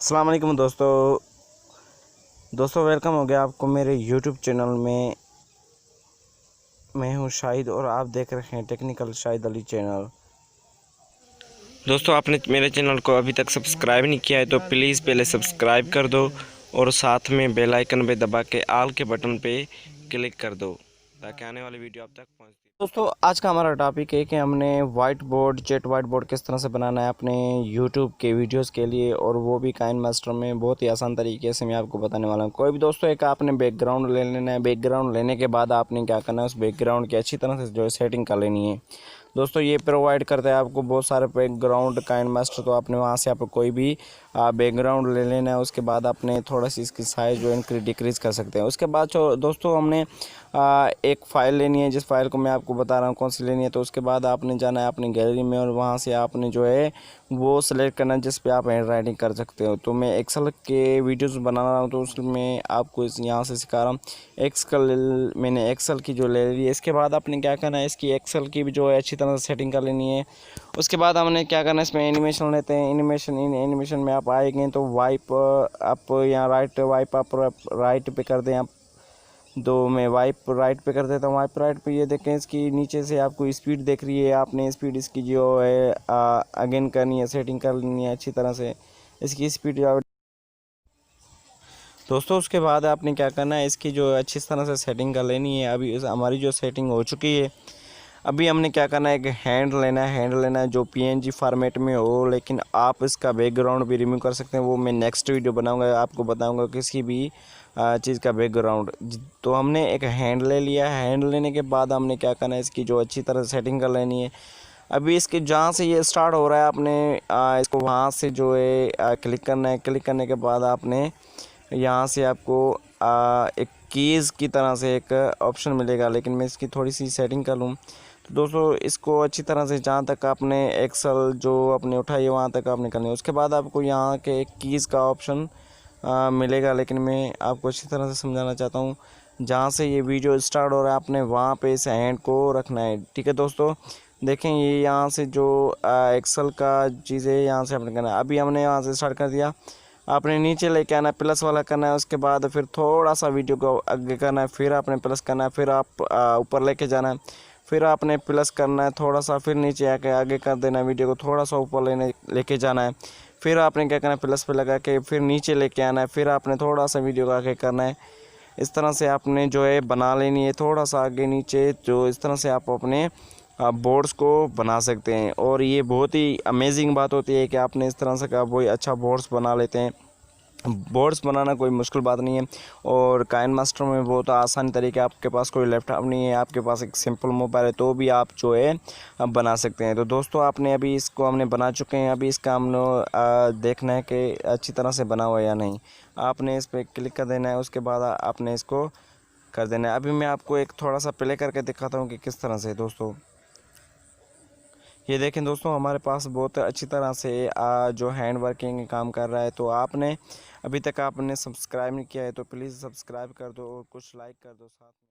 अस्सलाम वालेकुम दोस्तों वेलकम हो गया आपको मेरे YouTube चैनल में। मैं हूं शाहिद और आप देख रहे हैं टेक्निकल शाहिद अली चैनल। दोस्तों आपने मेरे चैनल को अभी तक सब्सक्राइब नहीं किया है तो प्लीज़ पहले सब्सक्राइब कर दो और साथ में बेल आइकन पे दबा के ऑल के बटन पे क्लिक कर दो ताकि आने वाली वीडियो आप तक पहुंचती। दोस्तों आज का हमारा टॉपिक है कि हमने चैट वाइट बोर्ड किस तरह से बनाना है अपने YouTube के वीडियोस के लिए, और वो भी काइन मास्टर में बहुत ही आसान तरीके से मैं आपको बताने वाला हूँ। कोई भी दोस्तों एक आपने बैकग्राउंड ले लेना है। बैकग्राउंड लेने के बाद आपने क्या करना है, उस बैकग्राउंड की अच्छी तरह से जो है सेटिंग कर लेनी है। दोस्तों ये प्रोवाइड करता है आपको बहुत सारे बैकग्राउंड काइन मास्टर, तो आपने वहाँ से आप कोई भी बैकग्राउंड ले लेना है। उसके बाद आपने थोड़ा सी इसकी साइज़ जो है डिक्रीज़ कर सकते हैं। उसके बाद दोस्तों हमने एक फ़ाइल लेनी है, जिस फाइल को मैं आपको बता रहा हूँ कौन सी लेनी है। तो उसके बाद आपने जाना है अपनी गैलरी में और वहाँ से आपने जो है वो सेलेक्ट करना है जिस पे आप हैंड राइटिंग कर सकते हो। तो मैं एक्सेल के वीडियोस बना रहा हूँ तो उसमें आपको यहाँ से सिखा रहा हूँ। मैंने एक्सेल की जो ले ली है। इसके बाद आपने क्या करना है, इसकी एक्सेल की भी जो है अच्छी तरह से सेटिंग कर लेनी है। उसके बाद हमने क्या करना है, इसमें एनिमेशन लेते हैं। एनिमेशन में आप आएंगे तो वाइप आप यहाँ वाइप आप राइट पे कर दें आप। तो मैं वाइप राइट पे कर देता हूँ। वाइप राइट पे ये देखें, इसकी नीचे से आपको स्पीड दिख रही है। आपने स्पीड इसकी जो है अगेन करनी है, सेटिंग कर लेनी है अच्छी तरह से इसकी स्पीड। दोस्तों उसके बाद आपने क्या करना है, इसकी जो अच्छी तरह से सेटिंग कर लेनी है। अभी हमारी जो सेटिंग हो चुकी है। अभी हमने क्या करना है, एक हैंड लेना है जो PNG फॉर्मेट में हो, लेकिन आप इसका बैकग्राउंड भी रिमूव कर सकते हैं। वो मैं नेक्स्ट वीडियो बनाऊंगा, आपको बताऊंगा किसी भी चीज़ का बैकग्राउंड। तो हमने एक हैंड ले लिया। हैंड लेने के बाद हमने क्या करना है, इसकी जो अच्छी तरह सेटिंग कर लेनी है। अभी इसके जहाँ से ये स्टार्ट हो रहा है आपने इसको वहाँ से जो है क्लिक करना है। क्लिक करने के बाद आपने यहाँ से आपको एक कीज़ की तरह से एक ऑप्शन मिलेगा, लेकिन मैं इसकी थोड़ी सी सेटिंग कर लूँ। तो दोस्तों इसको अच्छी तरह से जहाँ तक आपने एक्सेल जो आपने उठाई है वहाँ तक आपने करनी है। उसके बाद आपको यहाँ के एक कीज़ का ऑप्शन मिलेगा, लेकिन मैं आपको अच्छी तरह से समझाना चाहता हूँ। जहाँ से ये वीडियो स्टार्ट हो रहा है आपने वहाँ पे इस हैंड को रखना है। ठीक है दोस्तों, देखें ये यहाँ से जो एक्सेल का चीज़ है यहाँ से आपने करना है। अभी हमने यहाँ से स्टार्ट कर दिया। आपने नीचे लेके आना है, प्लस वाला करना है। उसके बाद फिर थोड़ा सा वीडियो को आगे करना है, फिर आपने प्लस करना है, फिर आप ऊपर लेके जाना है, फिर आपने प्लस करना है थोड़ा सा, फिर नीचे आके आगे कर देना है। वीडियो को थोड़ा सा ऊपर लेके जाना है, फिर आपने क्या करना है, प्लस पे लगा के फिर नीचे लेके आना है, फिर आपने थोड़ा सा वीडियो को आगे करना है। इस तरह से आपने जो है बना लेनी है, थोड़ा सा आगे नीचे। जो इस तरह से आप अपने बोर्ड्स को बना सकते हैं। और ये बहुत ही अमेजिंग बात होती है कि आपने इस तरह से का वही अच्छा बोर्ड्स बना लेते हैं। बोर्ड्स बनाना कोई मुश्किल बात नहीं है, और काइन मास्टर में बहुत आसान तरीके। आपके पास कोई लैपटॉप नहीं है, आपके पास एक सिंपल मोबाइल है, तो भी आप जो है अब बना सकते हैं। तो दोस्तों आपने अभी इसको हमने बना चुके हैं। अभी इसका हमने देखना है कि अच्छी तरह से बना हुआ है या नहीं। आपने इस पर क्लिक कर देना है। उसके बाद आपने इसको कर देना है। अभी मैं आपको एक थोड़ा सा प्ले करके दिखाता हूँ कि किस तरह से। दोस्तों ये देखें दोस्तों, हमारे पास बहुत अच्छी तरह से जो हैंड वर्किंग काम कर रहा है। तो आपने अभी तक आपने सब्सक्राइब नहीं किया है तो प्लीज़ सब्सक्राइब कर दो और कुछ लाइक कर दो साथ में।